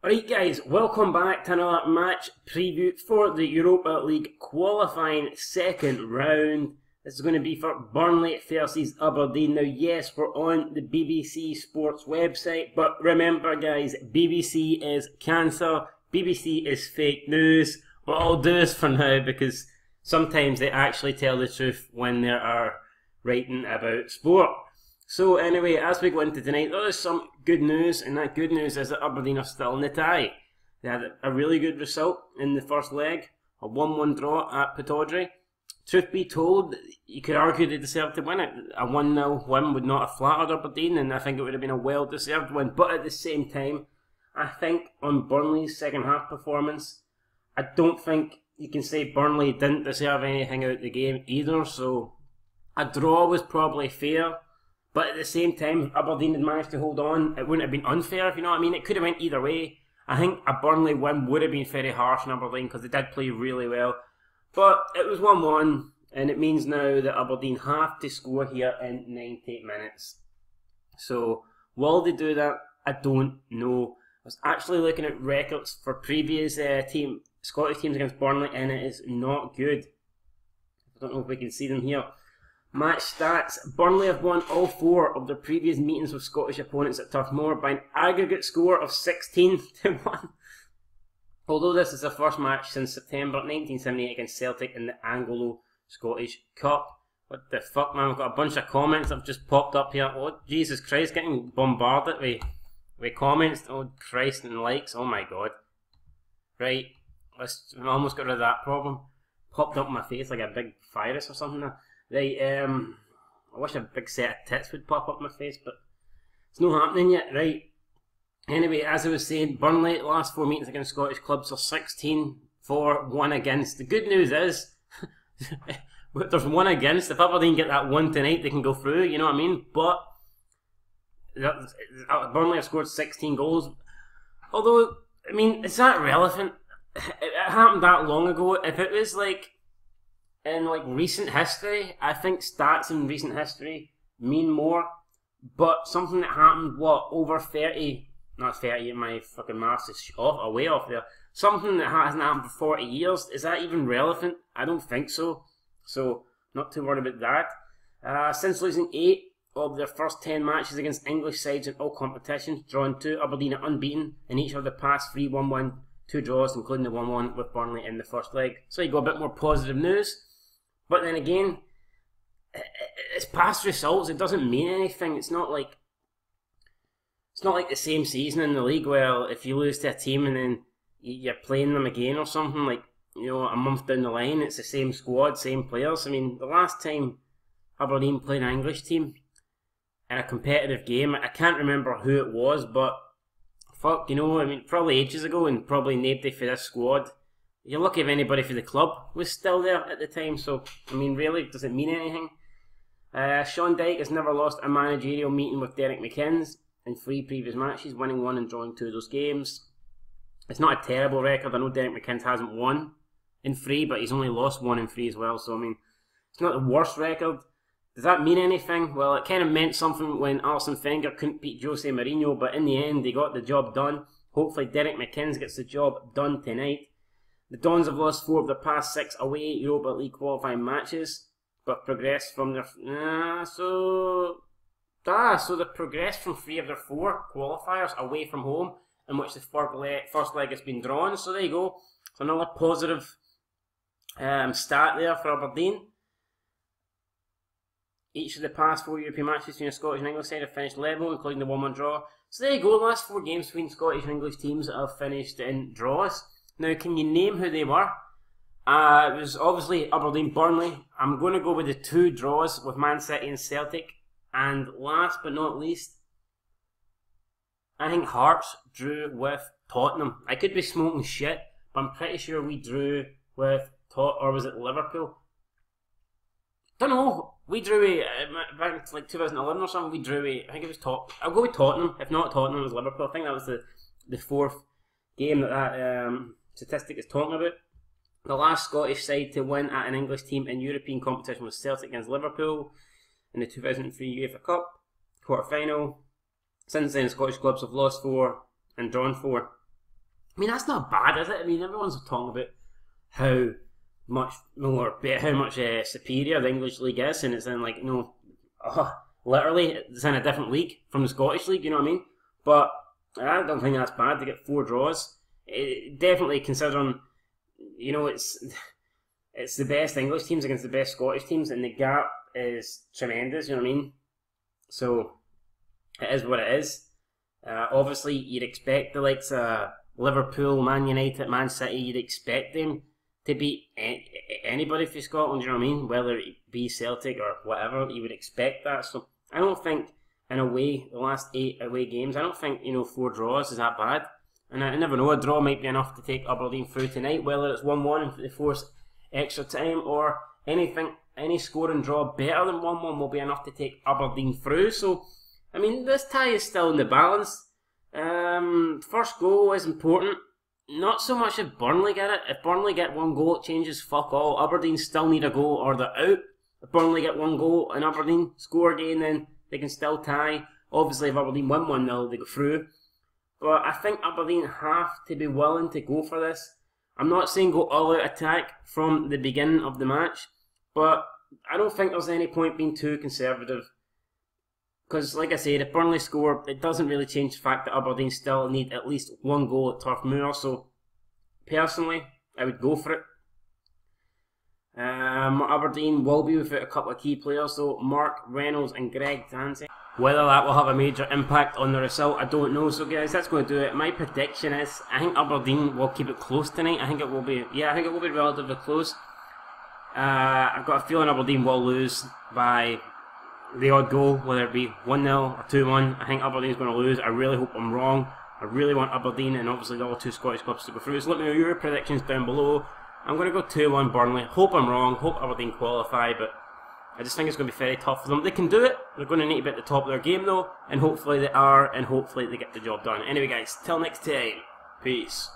Alright guys, welcome back to another match preview for the Europa League qualifying second round. This is going to be for Burnley versus Aberdeen. Now yes, we're on the BBC Sports website, but remember guys, BBC is cancer, BBC is fake news. But I'll do this for now because sometimes they actually tell the truth when they are writing about sport. So anyway, as we go into tonight, there is some good news, and that good news is that Aberdeen are still in the tie. They had a really good result in the first leg, a 1-1 draw at Pittodrie. Truth be told, you could argue they deserved to win it. A 1-0 win would not have flattered Aberdeen, and I think it would have been a well-deserved win. But at the same time, I think on Burnley's second half performance, I don't think you can say Burnley didn't deserve anything out of the game either, so a draw was probably fair. But at the same time, Aberdeen had managed to hold on. It wouldn't have been unfair, if you know what I mean. It could have went either way. I think a Burnley win would have been very harsh on Aberdeen because they did play really well. But it was 1-1, and it means now that Aberdeen have to score here in 90 minutes. So, will they do that? I don't know. I was actually looking at records for previous Scottish teams against Burnley, and it is not good. I don't know if we can see them here. Match stats. Burnley have won all 4 of their previous meetings with Scottish opponents at Turf Moor by an aggregate score of 16-1. Although this is their first match since September 1978 against Celtic in the Anglo-Scottish Cup. What the fuck, man? We've got a bunch of comments that have just popped up here. Oh, Jesus Christ, getting bombarded with comments. Oh, Christ, and likes. Oh my God. Right, I almost got rid of that problem. Popped up in my face like a big virus or something. Right, I wish a big set of tits would pop up my face, but it's not happening yet. Right, anyway, as I was saying, Burnley, last 4 meetings against Scottish clubs are 16-4-1 against. The good news is, there's 1 against. If Aberdeen get that 1 tonight, they can go through, you know what I mean? But Burnley have scored 16 goals. Although, I mean, is that relevant? It happened that long ago. If it was like in recent history, I think stats in recent history mean more. But something that happened, over 30, not 30, my fucking maths is way off there. Something that hasn't happened for 40 years, is that even relevant? I don't think so. So, not too worried about that. Since losing 8 of their first 10 matches against English sides in all competitions, drawn 2, Aberdeen are unbeaten in each of the past 3 1-1, 2 draws, including the 1-1 with Burnley in the first leg. So you got a bit more positive news. But then again, it's past results. It doesn't mean anything. It's not like the same season in the league where if you lose to a team and then you're playing them again or something, like, you know, a month down the line, it's the same squad, same players. I mean, the last time Aberdeen played an English team in a competitive game, I can't remember who it was, but fuck, you know, I mean, probably ages ago, and probably nobody for this squad. You're lucky if anybody for the club was still there at the time, so, I mean, really, does it mean anything? Sean Dyche has never lost a managerial meeting with Derek McInnes in 3 previous matches, winning 1 and drawing 2 of those games. It's not a terrible record. I know Derek McInnes hasn't won in 3, but he's only lost 1 in 3 as well, so, I mean, it's not the worst record. Does that mean anything? Well, it kind of meant something when Arsene Wenger couldn't beat Jose Mourinho, but in the end, they got the job done. Hopefully, Derek McInnes gets the job done tonight. The Dons have lost 4 of their past 6 away Europa League qualifying matches, but progressed from their so they progressed from 3 of their 4 qualifiers away from home, in which the first leg has been drawn. So there you go. So another positive stat there for Aberdeen. Each of the past 4 European matches between the Scottish and English side have finished level, including the 1-1 draw. So there you go. The last 4 games between Scottish and English teams have finished in draws. Now, can you name who they were? It was obviously Aberdeen, Burnley. I'm going to go with the 2 draws with Man City and Celtic. And last but not least, I think Hearts drew with Tottenham. I could be smoking shit, but I'm pretty sure we drew with or was it Liverpool? Don't know. We drew back in like 2011 or something. We drew I think it was I'll go with Tottenham. If not Tottenham, it was Liverpool. I think that was the 4th game that statistic is talking about. The last Scottish side to win at an English team in European competition was Celtic against Liverpool in the 2003 UEFA Cup quarter-final. Since then, Scottish clubs have lost 4 and drawn 4. I mean, that's not bad, is it? I mean, everyone's talking about how much more, how much superior the English league is, and it's in like, literally, it's in a different league from the Scottish league. You know what I mean? But I don't think that's bad to get 4 draws. Definitely considering, it's the best English teams against the best Scottish teams, and the gap is tremendous. You know what I mean? So it is what it is. Obviously, you'd expect the likes of Liverpool, Man United, Man City. You'd expect them to beat anybody from Scotland. You know what I mean? Whether it be Celtic or whatever, you would expect that. So I don't think the last 8 away games, I don't think 4 draws is that bad. And I never know, a draw might be enough to take Aberdeen through tonight, whether it's 1-1 if they force extra time, or any scoring draw better than 1-1 will be enough to take Aberdeen through. So, I mean, this tie is still in the balance. First goal is important. Not so much if Burnley get it. If Burnley get 1 goal, it changes fuck all. Aberdeen still need a goal or they're out. If Burnley get 1 goal and Aberdeen score again, then they can still tie. Obviously, if Aberdeen win 1-0, they go through. But I think Aberdeen have to be willing to go for this. I'm not saying go all-out attack from the beginning of the match, but I don't think there's any point being too conservative. Because, like I said, if Burnley score, it doesn't really change the fact that Aberdeen still need at least 1 goal at Turf Moor. So, personally, I would go for it. Aberdeen will be without a couple of key players, though, Mark Reynolds and Greg Tansey. Whether that will have a major impact on the result, I don't know. So, guys, that's going to do it. My prediction is, I think Aberdeen will keep it close tonight. I think it will be relatively close. I've got a feeling Aberdeen will lose by the odd goal, whether it be 1-0 or 2-1. I think Aberdeen's going to lose. I really hope I'm wrong. I really want Aberdeen and obviously the other 2 Scottish clubs to go through. So let me know your predictions down below. I'm going to go 2-1 Burnley. Hope I'm wrong. Hope Aberdeen qualify, but I just think it's going to be very tough for them. They can do it. They're going to need to be at the top of their game though, and hopefully they are, and hopefully they get the job done. Anyway guys, till next time. Peace.